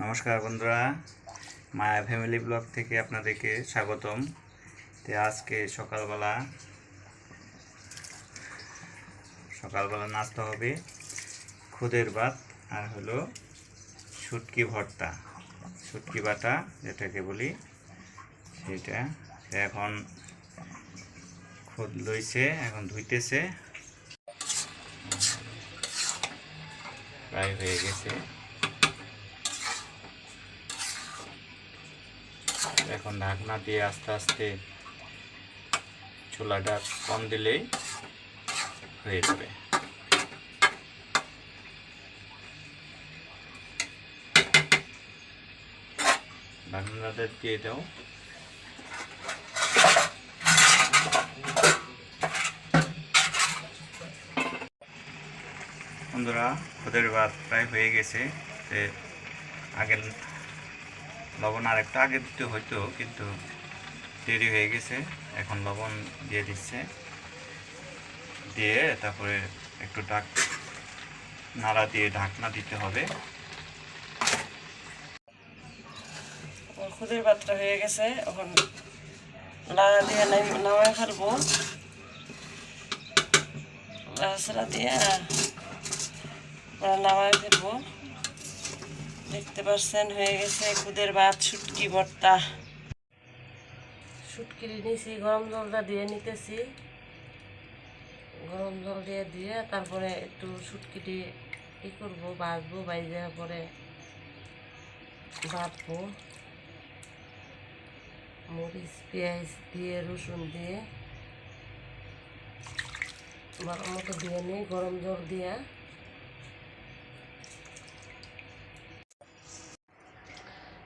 নমস্কার বন্ধুরা, মায়া family blog থেকে আপনাদেরকে স্বাগতম। তো আজকে সকালবেলা নাস্তা হবে খুদের ভাত আর হলো শুটকি ভর্তা, শুটকি বাটা যেটাকে বলি সেটা। এখন খুদ লইছে, এখন ধুইতেছে, প্রায় হয়ে গেছে। এখন ঢাকনা দিয়ে আস্তে আস্তে চুলাটা কম দিলেই হয়ে যাবে। ঢাকনাটা দিয়ে দাও। বন্ধুরা, খুদের ভাত প্রায় হয়ে গেছে। আগে লবণ আর একটু আগে দিতে হয়তো, কিন্তু দেরি হয়ে গেছে। এখন লবণ দিয়ে দিচ্ছে, দিয়ে তারপরে একটু নাড়া দিয়ে ঢাকনা দিতে হবে। খুদের ভাতটা হয়ে গেছে, এখন নাড়া দিয়ে নামাই ফেলবো। নাড়াচাড়া দিয়ে নামাই ফেলবো। দেখতে পাচ্ছেন হয়ে গেছে খুদের ভাত, শুটকি ভর্তা। শুটকি নিয়েছি, গরম জলটা দিয়ে নিতেছি। গরম জল দিয়ে তারপরে একটু শুটকিটি ই করবো, ভাজবো। ভাজার পরে বাটবো, মরিচ পেঁয়াজ দিয়ে রসুন দিয়ে ভালো মতো দিয়ে নিই গরম জল দিয়ে।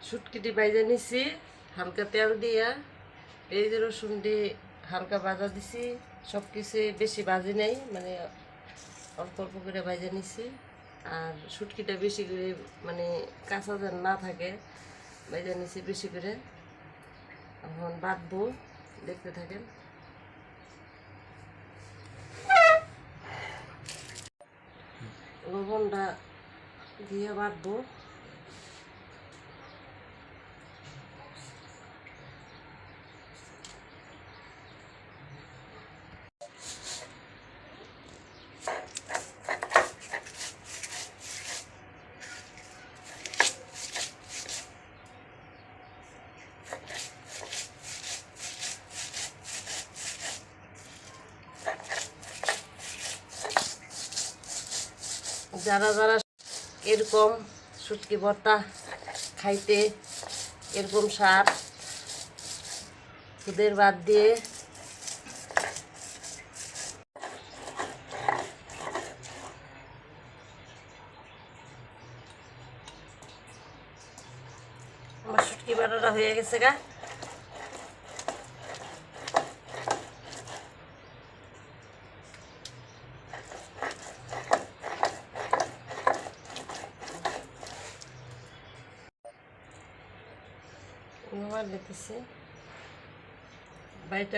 শুটকিটি ভাজা নিছি হালকা তেল দিয়া, পেঁয়াজ রসুন দিয়ে হালকা ভাজা দিছি। সব কিছু বেশি ভাজি নাই, মানে অল্প অল্প করে ভাজা নিছি। আর শুটকিটা বেশি করে, মানে কাঁচা যেন না থাকে, ভাজা নিছি বেশি করে। এখন বাটবো, দেখতে থাকেন। লবণটা দিয়ে বাটবো। যারা যারা এরকম শুটকি ভর্তা খাইতে, এরকম স্বাদ খুদের ভাত দিয়ে, আমার শুটকি বাটাটা হয়ে গেছে গা। মোবাইল দিতেছি,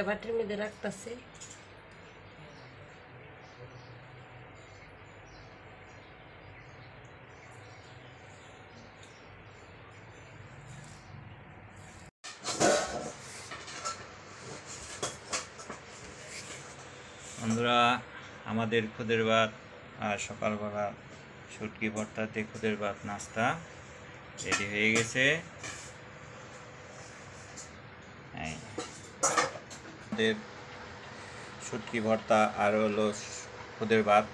বাটির মধ্যে রাখতেছি। বন্ধুরা, আমাদের খুদের ভাত আর সকালবেলা শুটকি ভর্তাতে খুদের ভাত নাস্তা রেডি হয়ে গেছে। আমাদের শুটকি ভর্তা আর হলো খুদের ভাত।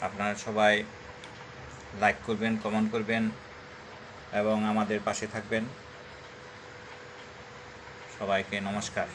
আপনারা সবাই লাইক করবেন, কমেন্ট করবেন এবং আমাদের পাশে থাকবেন। সবাইকে নমস্কার।